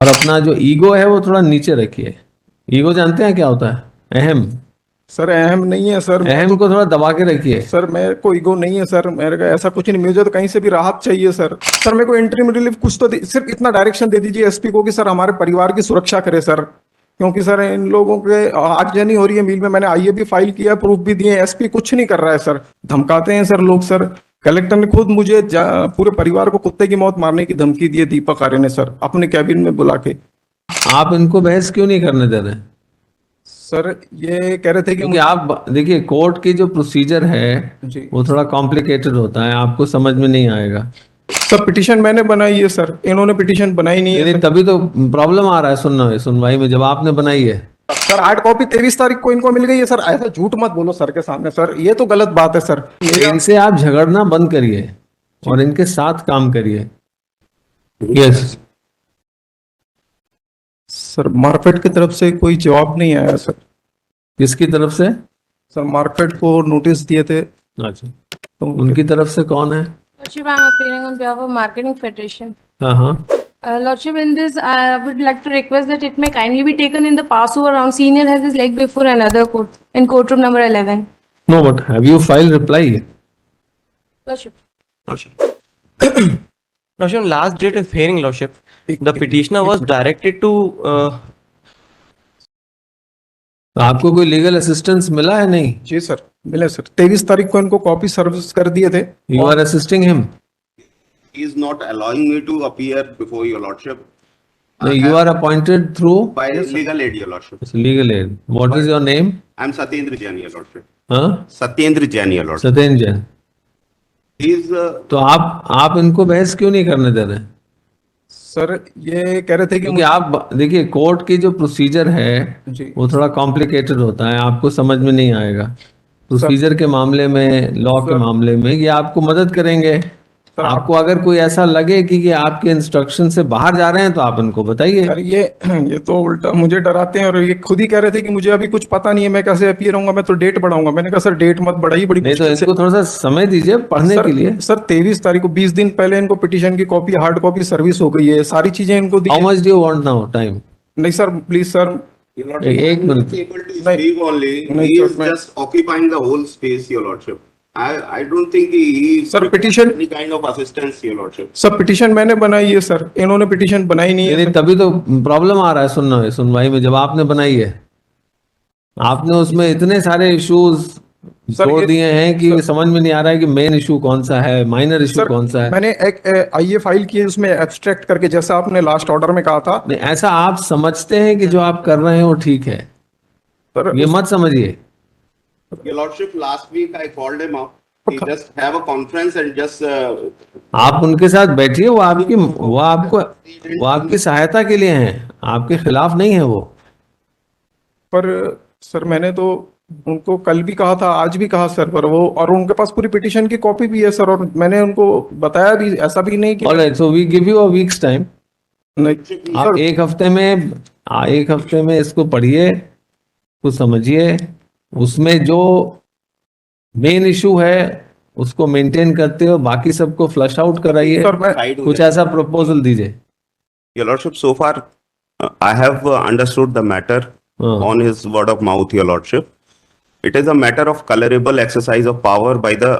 और अपना जो ईगो है वो थोड़ा नीचे रखिए। ईगो जानते हैं क्या होता है? अहम। सर अहम नहीं है सर, मैं अहम तो को थोड़ा दबा के रखिए। सर मेरे को ईगो नहीं है सर, मेरे को ऐसा कुछ नहीं, मुझे तो कहीं से भी राहत चाहिए सर। सर मेरे को इंटरिम रिलीफ कुछ तो सिर्फ इतना डायरेक्शन दे दीजिए एसपी को कि सर हमारे परिवार की सुरक्षा करे सर, क्योंकि सर इन लोगों के आगजनी हो रही है मिल में। मैंने आईए भी फाइल किया, प्रूफ भी दिए, एसपी कुछ नहीं कर रहा है सर, धमकाते हैं सर लोग सर। कलेक्टर ने खुद मुझे पूरे परिवार को कुत्ते की मौत मारने की धमकी दी है दीपक आर्य ने सर, अपने कैबिन में बुला के। आप इनको बहस क्यों नहीं करने दे रहे? सर ये कह रहे थे कि क्योंकि आप देखिए, कोर्ट की जो प्रोसीजर है जी वो थोड़ा कॉम्प्लिकेटेड होता है, आपको समझ में नहीं आएगा। सर पिटीशन मैंने बनाई है सर, इन्होंने पिटीशन बनाई नहीं है नहीं, सर। तभी तो प्रॉब्लम आ रहा है सुनवाई में, जब आपने बनाई है। सर हार्ड कॉपी 23 तारीख को इनको मिल गई है सर, ऐसा झूठ मत बोलो सर के सामने सर, ये तो गलत बात है सर। इनसे आप झगड़ना बंद करिए और इनके साथ काम करिए। यस। सर मार्केट की तरफ से कोई जवाब नहीं आया सर। किसकी तरफ से? सर मार्केट को नोटिस दिए थे अच्छा, तो उनकी तरफ से कौन है? Lordship, I am appearing on behalf of Marketing Federation. हाँ हाँ। Lordship, in this, I would like to request that it may kindly be taken in the passover round. Senior has his leg before another court in courtroom number 11. No, but have you filed reply? Lordship. Lordship, last date of hearing, Lordship, the petitioner was directed to आपको कोई legal assistance मिला है? नहीं। जी sir मिले sir, 23 तारीख को इनको copy service कर दिए थे। You are assisting him? He is not allowing me to appear before your lordship. You are appointed through By legal aid, your lordship. legal aid. What is your name? I am Satyendra Jain, your lordship. हाँ, Satyendra Jain, your lordship. Satyendra Jain. He is तो आप इनको बहस क्यों नहीं करने दे रहे? Sir ये कह रहे थे कि क्योंकि आप देखिए, कोर्ट की जो प्रोसीजर है जी वो थोड़ा कॉम्प्लिकेटेड होता है, आपको समझ में नहीं आएगा। प्रोसीजर के मामले में, लॉ के मामले में ये आपको मदद करेंगे। आपको अगर कोई ऐसा लगे कि आपके इंस्ट्रक्शन से बाहर जा रहे हैं तो आप इनको बताइए। सर ये तो उल्टा मुझे डराते हैं, और ये खुद ही कह रहे थे कि मुझे अभी कुछ पता नहीं है, मैं कैसे अपीयर होऊंगा, मैं तो डेट बढ़ाऊंगा। मैंने कहा सर डेट मत बढ़ाइए, बड़ी नहीं तो मुश्किल से। इनको थोड़ा सा समय दीजिए पढ़ने के लिए। सर 23 तारीख को 20 दिन पहले इनको पिटीशन की कॉपी हार्ड कॉपी सर्विस हो गई है, सारी चीजें इनको दी। How much do you want now time? नहीं sir please sir. your lordship. एक I am minute. able to speak only. नहीं, He sir, is मैं- just occupying the whole space, your lordship. I don't think he is Sir, petition- any kind of assistance, your lordship. सब petition मैंने बनाई है sir, इन्होंने petition बनाई नहीं है नहीं, तभी तो प्रॉब्लम आ रहा है सुनवाई में, जब आपने बनाई है। आपने उसमें इतने सारे इश्यूज सर, छोड़ ये- दिए हैं कि समझ में नहीं आ रहा है कि मेन इशू कौन सा है, माइनर इशू सर कौन सा है। मैंने एक आईए फाइल की है, उसमें एब्स्ट्रैक्ट करके, जैसा आपने लास्ट ऑर्डर में कहा था। नहीं, ऐसा आप समझते हैं कि जो आप कर रहे हैं वो ठीक है, सर ये मत समझिए। Your lordship, last week I called him up. He just have a conference and just आप उनके साथ बैठिए, वो आपकी सहायता के लिए हैं, आपके खिलाफ नहीं है वो। पर सर मैंने तो उनको कल भी कहा था, आज भी कहा सर, पर वो, और उनके पास पूरी पिटीशन की कॉपी भी है सर, और मैंने उनको बताया भी, ऐसा भी नहीं कि alright, so we give you a weeks time. नहीं आप सर। एक हफ्ते में इसको पढ़िए, कुछ समझिए, उसमें जो मेन इशू है उसको मेंटेन करते हो, बाकी सबको फ्लश आउट कराइए। सर मैं side कुछ ऐसा प्रपोजल दीजिए। Your lordship, so far I have understood the matter हाँ। on his word of mouth, your lordship. It is a matter of colorable exercise of power by the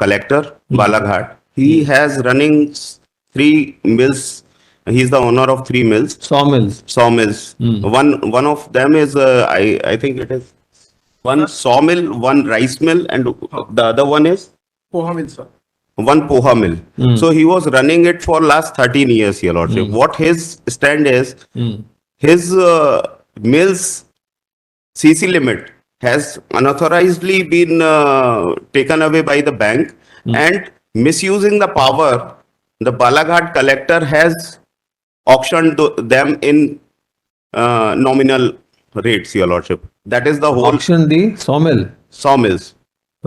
collector, Balaghat. He has running 3 mills. He is the owner of 3 mills, sawmills। sawmills. One of them is I think it is one sawmill, one rice mill, and the other one is poha mill sir. one poha mill. So he was running it for last 13 years, your lordship. What his stand is, his mill's CC limit has unauthorizedly been taken away by the bank, and misusing the power, the Balaghat collector has auctioned them in nominal rates, your lordship. That is the whole auction the sawmill। sawmills.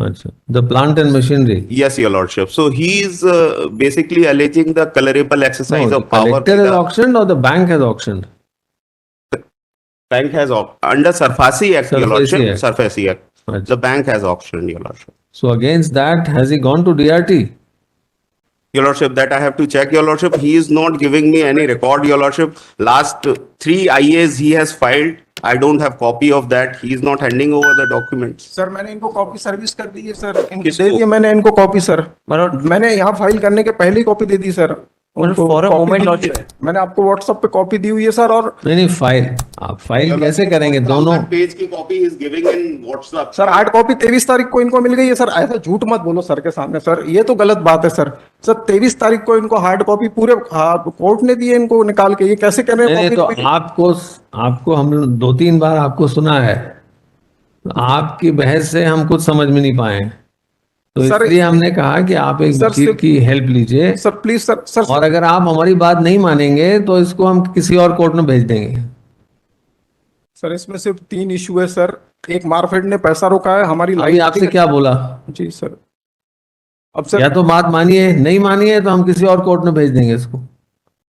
अच्छा, the plant and machinery। Yes, your lordship. So he is basically alleging the colorable exercise No, the of power. collector by has the auctioned or the bank has auctioned? bank has under Sarfasi Act, your Sarfasi lordship. Act. Sarfasi Act. Right. The bank has auctioned, your lordship. So against that, has he gone to DRT? Your Lordship, that I have to check, Your Lordship. He is not giving me any record, Your Lordship. Last 3 IAs he has filed. I don't have copy of that. He is not handing over the documents. Sir मैंने इनको copy service कर दी है sir, इनको किसको? दे दी है मैंने इनको copy sir, मतलब मैंने यहाँ फाइल करने के पहले ही कॉपी दे दी सर उनको, for a copy moment, the Lordship. है। मैंने आपको व्हाट्सएप पे कॉपी दी हुई है सर, और नहीं फाइल, आप फाइल कैसे करेंगे दोनों? पेज की copy is giving in WhatsApp. Sir hard copy 23 तारीख को इनको मिल गई है सर, ऐसा झूठ मत बोलो सर के सामने सर, ये तो गलत बात है सर। सर 23 तारीख को इनको हार्ड कॉपी पूरे कोर्ट ने दी है इनको निकाल के, ये कैसे कर रहे नहीं हैं तो कॉपी? आपको हम 2-3 बार आपको सुना है, आपकी बहस से हम कुछ समझ में नहीं पाए, तो सर, इसलिए हमने कहा कि आप एक सर, वकील सिर्फ- की हेल्प लीजिए, सर प्लीज सर, सर और अगर आप हमारी बात नहीं मानेंगे तो इसको हम किसी और कोर्ट में भेज देंगे। सर इसमें सिर्फ 3 इशू है सर, एक मार्केट ने पैसा रोका है हमारी अभी लाइफ आपसे क्या बोला? जी सर। अब सर या तो बात मानिए, नहीं मानिए तो हम किसी और कोर्ट में भेज देंगे इसको।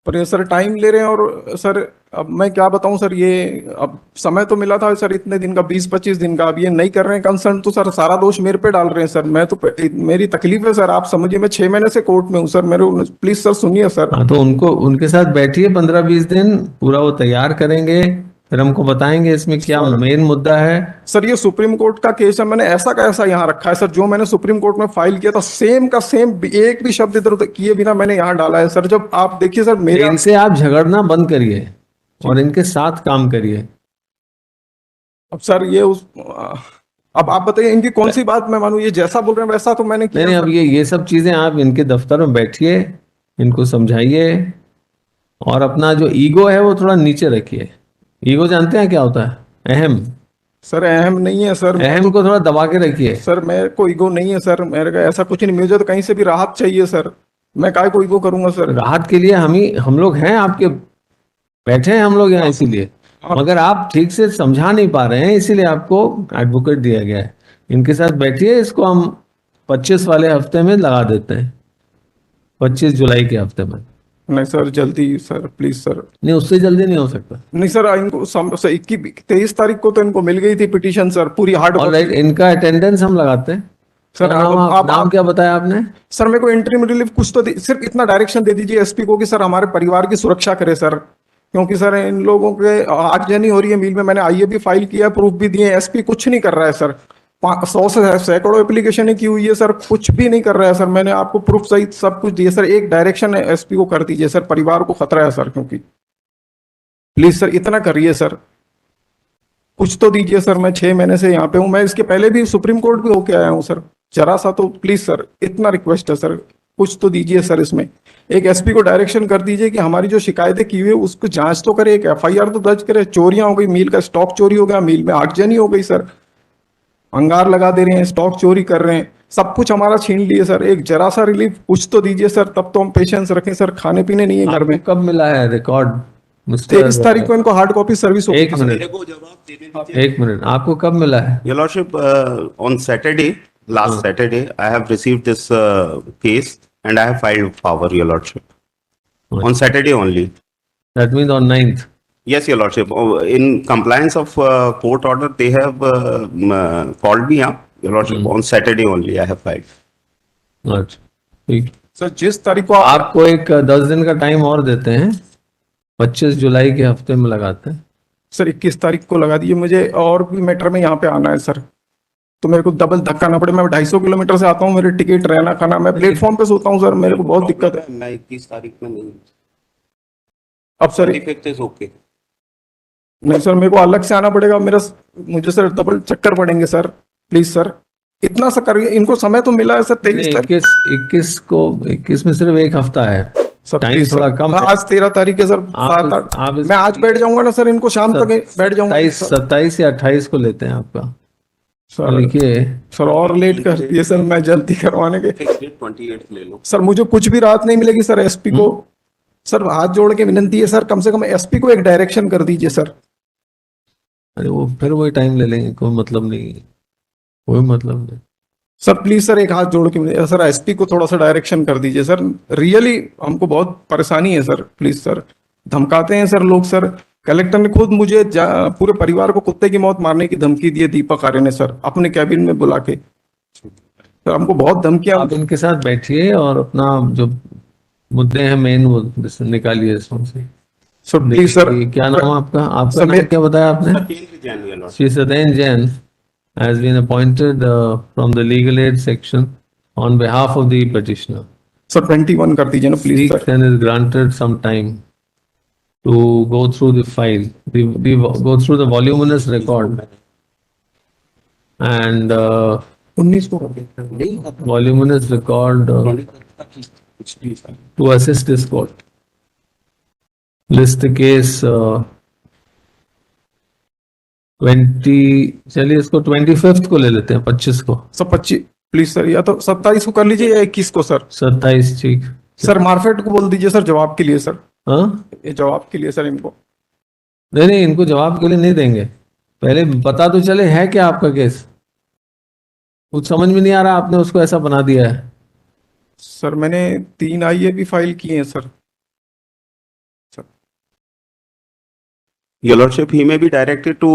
पर ये सर टाइम ले रहे हैं, और सर अब मैं क्या बताऊं सर, ये अब समय तो मिला था सर इतने दिन का, 20-25 दिन का, अब ये नहीं कर रहे हैं कंसर्न, तो सर सारा दोष मेरे पे डाल रहे हैं सर। मैं तो मेरी तकलीफ है सर, आप समझिए, मैं 6 महीने से कोर्ट में हूँ सर, मेरे प्लीज सर सुनिए सर। हाँ तो उनके साथ बैठिए 15-20 दिन, पूरा वो तैयार करेंगे, फिर हमको बताएंगे इसमें क्या मेन मुद्दा है। सर ये सुप्रीम कोर्ट का केस है, मैंने ऐसा का ऐसा यहाँ रखा है सर, जो मैंने सुप्रीम कोर्ट में फाइल किया था सेम का सेम, एक भी शब्द इधर उधर किए बिना मैंने यहाँ डाला है सर। जब आप देखिए सर मेरे, इनसे आप झगड़ना बंद करिए और इनके साथ काम करिए। अब सर ये अब आप बताइए इनकी कौन सी बात मैं मानूं, ये जैसा बोल रहे हैं वैसा तो मैंने किया नहीं अब सर। ये सब चीजें आप इनके दफ्तर में बैठिए, इनको समझाइए, और अपना जो ईगो है वो थोड़ा नीचे रखिए। ईगो जानते हैं क्या होता है? अहम। सर अहम नहीं है सर, अहम को थोड़ा दबा के रखिए। सर मेरे को ईगो नहीं है सर, मेरे का ऐसा कुछ नहीं, मुझे तो कहीं से भी राहत चाहिए सर, मैं काय को ईगो करूंगा सर। राहत के लिए हम लोग हैं आपके, बैठे हैं हम लोग यहाँ इसीलिए, मगर आप ठीक से समझा नहीं पा रहे हैं, इसीलिए आपको एडवोकेट दिया गया है। इनके साथ बैठिए, इसको हम 25 वाले हफ्ते में लगा देते हैं, 25 जुलाई के हफ्ते में। नहीं सर जल्दी सर प्लीज सर। नहीं उससे जल्दी नहीं हो सकता। नहीं सर इनको 23 तारीख को तो इनको मिल गई थी पिटीशन सर, पूरी हार्ड और राइट, इनका अटेंडेंस हम लगाते हैं। सर क्या नाम, नाम क्या बताया आपने? सर मेरे को इंटरिम रिलीफ कुछ तो सिर्फ इतना डायरेक्शन दे दीजिए एसपी को कि सर हमारे परिवार की सुरक्षा करे सर, क्योंकि सर इन लोगों के आगजनी हो रही है मील में, मैंने आईए भी फाइल किया, प्रूफ भी दिए, एसपी कुछ नहीं कर रहा है सर। 100 से सैकड़ों एप्लीकेशन की हुई है सर, कुछ भी नहीं कर रहा है सर। मैंने आपको प्रूफ सहित सब कुछ दिए सर, एक डायरेक्शन एसपी को कर दीजिए सर, परिवार को खतरा है सर, क्योंकि प्लीज सर इतना करिए सर, कुछ तो दीजिए सर। मैं 6 महीने से यहाँ पे हूँ, मैं इसके पहले भी सुप्रीम कोर्ट भी होके आया हूँ सर, जरा सा तो प्लीज सर इतना रिक्वेस्ट है सर, कुछ तो दीजिए सर। इसमें एक एसपी को डायरेक्शन कर दीजिए कि हमारी जो शिकायतें की हुई है उसको जांच तो करे, एक एफआईआर तो दर्ज करे। चोरियां हो गई, मील का स्टॉक चोरी हो गया, मील में आगजनी हो गई सर, अंगार लगा दे रहे हैं, स्टॉक चोरी कर रहे हैं, सब कुछ हमारा छीन लिए सर। एक जरा सा रिलीफ कुछ तो दीजिए सर, तब तो हम पेशेंस रखें सर, खाने पीने नहीं है घर में। आपको कब मिला है रिकॉर्ड? 23 तारीख को इनको हार्ड कॉपी सर्विस होगी। एक मिनट, आपको कब मिला है? Your Lordship, on Saturday, last Saturday, I have received this case and I have filed power, Your Lordship. On Saturday only. That means on 9th. Yes, Your Lordship. In compliance of court order, they have called me up, Your Lordship. On Saturday only, I have filed. अच्छा, ठीक। Sir जिस तारीख को आपको एक 10 दिन का time और देते हैं, 25 जुलाई के हफ्ते में लगाते हैं। सर 21 तारीख को लगा दीजिए, मुझे और भी मैटर में यहाँ पे आना है सर, तो मेरे को डबल धक्का ना पड़े। मैं 250 किलोमीटर से आता हूँ, मेरे टिकट रहना खाना, मैं प्लेटफॉर्म पे सोता हूँ सर, मेरे को बहुत दिक्कत है। मैं 21 तारीख में नहीं। अब सर 25th is okay. नहीं सर, मेरे को अलग से आना पड़ेगा, मुझे सर डबल चक्कर पड़ेंगे सर, प्लीज सर इतना सा करिए। इनको समय तो मिला है सर 23 तारीख 21 में सिर्फ एक हफ्ता है, सर, टाइम please, थोड़ा सर। कम है। आज 13 तारीख है सर, मैं आज बैठ जाऊंगा ना सर, इनको शाम तक बैठ जाऊंगा 27 या 28 को लेते हैं आपका। सर। लिखिए सर और लेट कर दिए सर, मैं जल्दी करवाने के। Fixed date 28 ले लो। सर मुझे कुछ भी राहत नहीं मिलेगी सर, एसपी को सर हाथ जोड़ के विनती है सर, कम से कम एसपी को एक डायरेक्शन कर दीजिए सर। अरे वो फिर वही टाइम ले लेंगे, कोई मतलब नहीं है, कोई मतलब नहीं। सर प्लीज सर एक हाथ जोड़ के सर एसपी को थोड़ा सा डायरेक्शन कर दीजिए सर, रियली हमको बहुत परेशानी है सर, प्लीज सर। धमकाते हैं सर लोग सर, कलेक्टर ने खुद मुझे पूरे परिवार को कुत्ते की मौत मारने की धमकी दी है, दीपक आर्य ने सर, अपने कैबिन में बुला के। सर हमको बहुत धमकियां आप इनके साथ बैठिए और अपना जो मुद्दे हैं मेन वो निकालिए इसमें से। सर प्लीज सर देखिए, क्या नाम है आपका? आपका सर, नाम क्या बताया आपने? Satyendra Jain, your lordship. Sri Satyen Jain has been appointed from the legal aid section on behalf of the petitioner. Sir 21 कर दीजिए ना please Seeks sir. and is granted some time to go through the file, go through the voluminous record and 19 को कर दीजिए। voluminous record to assist this court. List the case 20, चलिए इसको 25th को ले लेते हैं, 25 को। सर 25 प्लीज सर, या तो 27 को कर लीजिए या 21 को सर। 27 ठीक। सर मार्फेट को बोल दीजिए सर जवाब के लिए सर, हाँ ये जवाब के लिए सर इनको। नहीं नहीं, इनको जवाब के लिए नहीं देंगे, पहले पता तो चले है क्या आपका केस। कुछ समझ में नहीं आ रहा, आपने उसको ऐसा बना दिया है। सर मैंने 3 आईए भी फाइल किए हैं sir. Your lordship, he may be directed to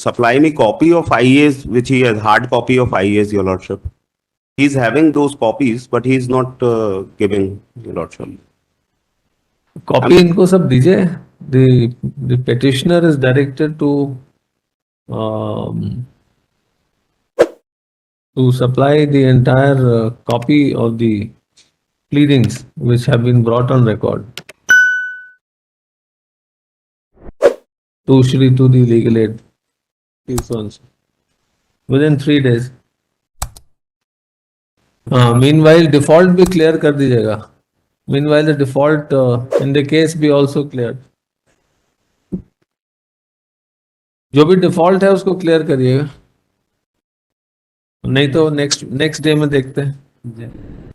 supply me copy of IAs, which he has, hard copy of IAs, your lordship. He's having those copies, but he's not giving, your lordship. Copy इनको सब दीजिए। The petitioner is directed to supply the entire copy of the pleadings which have been brought on record to the legal aid persons within 3 days. Meanwhile default भी clear कर दीजिएगा। Meanwhile the default in the case be also cleared. जो भी default है उसको clear करिएगा, नहीं तो नेक्स्ट डे में देखते हैं।